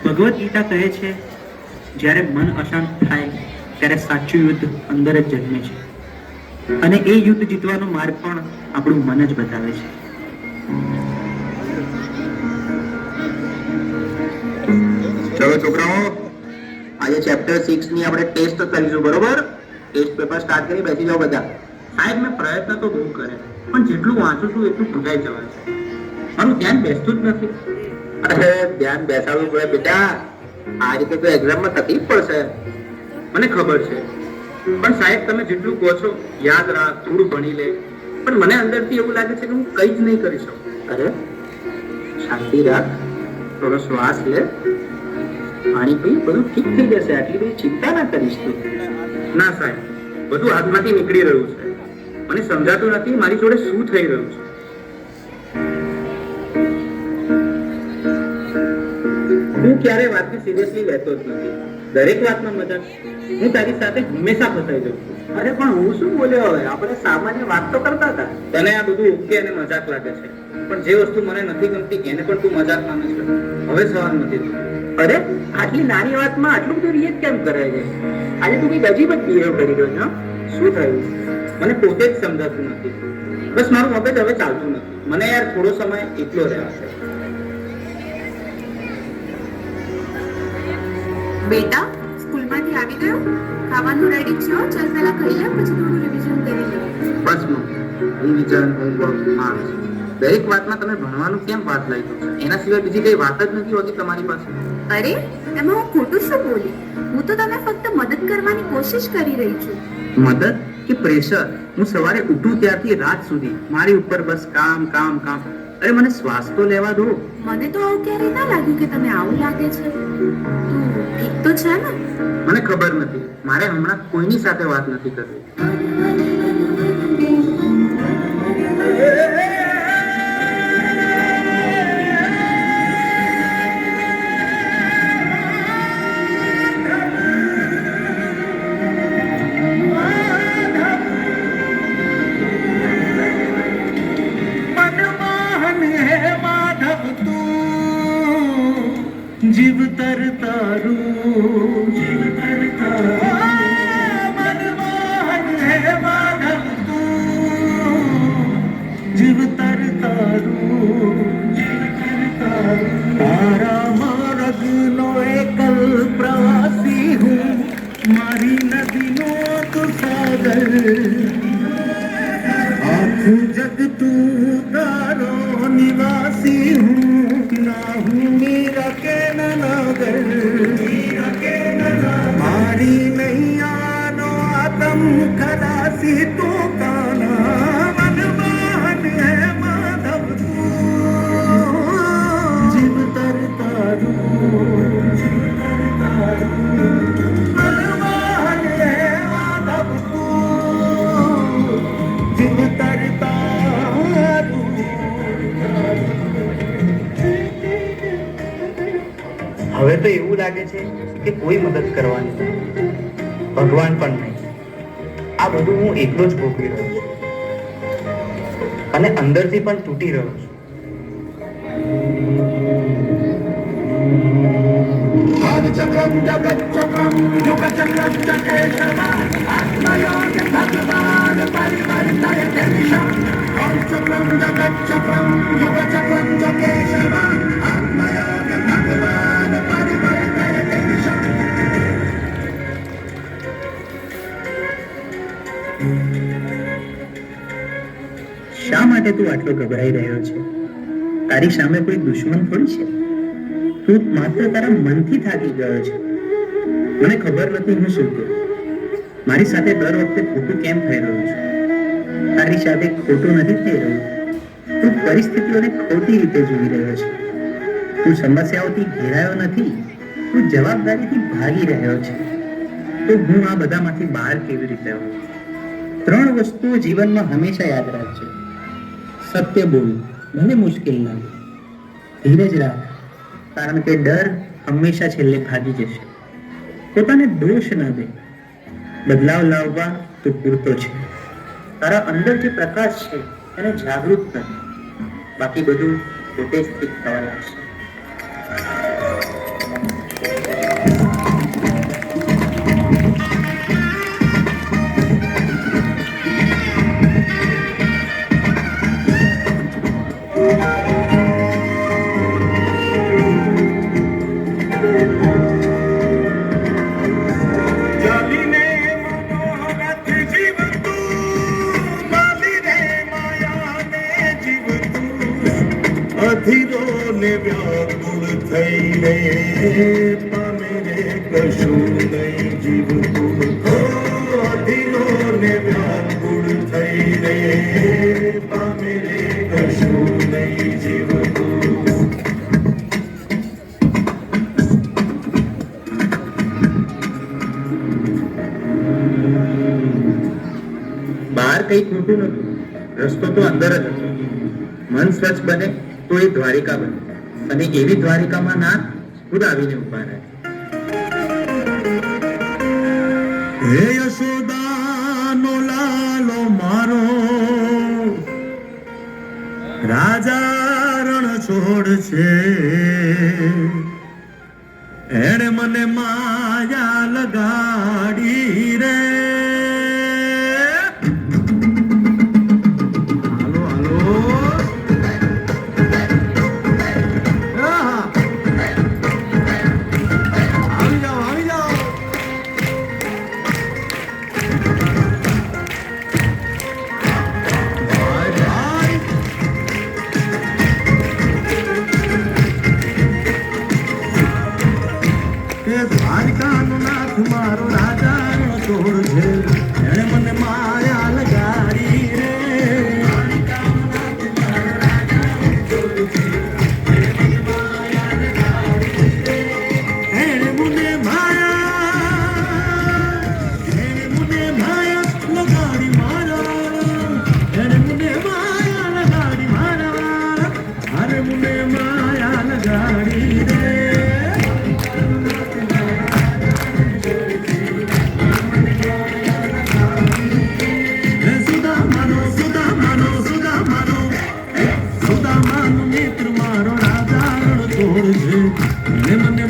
ભગવદ્ ગીતા કહે છે, જ્યારે મન અશાંત થાય ત્યારે સાચું યુદ્ધ અંદર જ જન્મે છે, અને એ યુદ્ધ જીતવાનો માર્ગ પણ આપણું મન જ બતાવે છે. ચલો છોકરાઓ, આજે ચેપ્ટર 6 ની આપણે ટેસ્ટ કરીશું, બરોબર? ટેસ્ટ પેપર સ્ટાર્ટ કરી બેસી જાઓ બધા. સાહેબ, મેં પ્રયત્ન તો બહુ કરે, પણ જેટલું વાંચું છું એટલું ભૂલાઈ જવાય છે. મારું ધ્યાન બેસતું જ નથી. અરે ધ્યાન બેસાડવું પડે બેટા, આ રીતે તો એક્ઝામમાં તકલીફ પડશે. મને ખબર છે, પણ સાહેબ તમે જેટલું કહો છો યાદ રાખ, થોડું ભણી લે, પણ મને અંદરથી એવું લાગે છે કે હું કંઈ જ નહીં કરી શકું. અરે શાંતિ રાખ, થોડો શ્વાસ લે, પાણી પી, બધું ઠીક થઈ જશે. આટલી બધી ચિંતા ના કરીશ તું. ના સાહેબ, બધું હાથમાંથી નીકળી રહ્યું છે. મને સમજાતું નથી મારી જોડે શું થઈ રહ્યું છે. હું ક્યારેય વાતને સિરિયસલી લેતો જ નથી. દરેક વાતમાં મજાક. હું તારી સાથે હંમેશા ફસાઈ જાઉં છું. અરે પણ હું શું બોલ્યો? હવે આપણે સામાન્ય વાત તો કરતા હતા. તને આ બધું ઓકે અને મજાક લાગે છે, પણ જે વસ્તુ મને નથી ગમતી એને પણ તું મજાક માને છે. હવે સવાલ નથી થતો. અરે આટલી નાની વાતમાં આટલું બધું રિએક્ટ કેમ કરે છે? આજે તું કઈ અજીબ જ બિહેવ કરી રહ્યો છે. શું થયું? મને પોતે જ સમજાતું નથી. બસ મારું મગજ હવે ચાલતું નથી. મને યાર થોડો સમય એકલો રહેવા છે. બેટા, સ્કૂલમાંથી આવી ગયો? ખાવાનું રેડી છે? ચાલ પહેલા ખાઈ લે, પછી થોડું રિવિઝન કરી લે. બસ રિવિઝન, હોમવર્ક, માર્ક્સ, દરેક વાતમાં તમે ભણવાનું કેમ વાત લઈ દો છો? એના સિવાય બીજી કઈ વાત જ નથી હોતી તમારી પાસે. અરે એમાં હું ખોટું શું બોલી? હું તો તને ફક્ત મદદ કરવાની કોશિશ કરી રહી છું. મદદ કે પ્રેશર? હું સવારે ઉઠું ત્યારથી રાત સુધી મારી ઉપર બસ કામ કામ કામ. અરે મને શ્વાસ તો લેવા દો. મને તો આવું ક્યારેય ના લાગ્યું કે તને આવું લાગે છે. તું ઠીક તો છે ને? મને ખબર નથી, મારે હમણાં કોઈની સાથે વાત નથી કરવી. જીવ તર તારું, જીવ તર તારું, મનમોહન હે માધવ તું, જીવ તર તારું, જીવ તર તારું. તારા માર્ગનો એકલ પ્રવાસી હું, મારી નદીનો તું સાગર, આખું જગ તું તારો નિવાસી હું. ના હું મીરા કે મારી નૈયાનો આતમ ખલાસી તો કાના, મનમોહન હે માધવ તું, જીવ તર તારું, જીવ તર તારું, મનમોહન હે માધવ તું, જીવ તર તારું. હવે તો એવું લાગે છે કે કોઈ મદદ કરવાની નથી, ભગવાન પણ નહીં. આ બધું હું એકલો જ ભોગવી રહ્યો છું અને અંદરથી પણ તૂટી રહ્યો છું. શા માટે તું આટલો ગભરાઈ રહ્યો છે? તારી સામે કોઈ દુશ્મન થોડી છે. તું માત્ર તારા મનથી થાકી ગયો છે. મને ખબર નથી હું શું કરું. મારી સાથે દર વખતે ખોટું કેમ થઈ રહ્યું છે? તારી સાથે ખોટું નથી થઈ રહ્યું. તું પરિસ્થિતિઓને ખોટી રીતે જોઈ રહ્યો છે. તું સમસ્યાઓથી ઘેરાયો નથી, તું જવાબદારીથી ભાગી રહ્યો છે. તો હું આ બધામાંથી બહાર કેવી રીતે આવું? 3 વસ્તુઓ જીવનમાં હંમેશા યાદ રાખજો. સત્ય બોલ, ભલે મુશ્કેલ લાગે. ધીરજ રાખ, કારણ કે ડર હંમેશા છેલ્લે ભાગી જશે. પોતાને દોષ ન દે, બદલાવ લાવવા તો પૂરતો છે. તારા અંદર જે પ્રકાશ છે એને જાગૃત કર, બાકી બધું પોતે જ ઠીક થવા લાગશે. થઈ રે પામે રે કશું નહીં જીવતું અધીનો ને વ્યાકુળ થઈ રે પામે રે કશું નહીં જીવતું બહાર કઈ ખોટું નતું, રસ્તો તો અંદર જ હતો. મન સ્વચ્છ બને તો એ દ્વારિકા બને, અને એવી દ્વારિકામાં નાથ ખુદ આવીને ઉભા રહે. હે યશોદાનો લાલો મારો રાજા રણ છોડ છે એણે મને માયા લગાડી રે હાલો હાલો આવી જાઓ આવી જાઓ દ્વારિકાનો નાથ મારો રાજા રણ છોડ છે એણે મને માયા લગાડી રે એણે મને માયા લગાડી મારા એણે મને માયા લગાડી મારા અરે મને માયા લગાડી રે સુદામાનો મિત્ર મારો રાજા રણ છોડ છે મને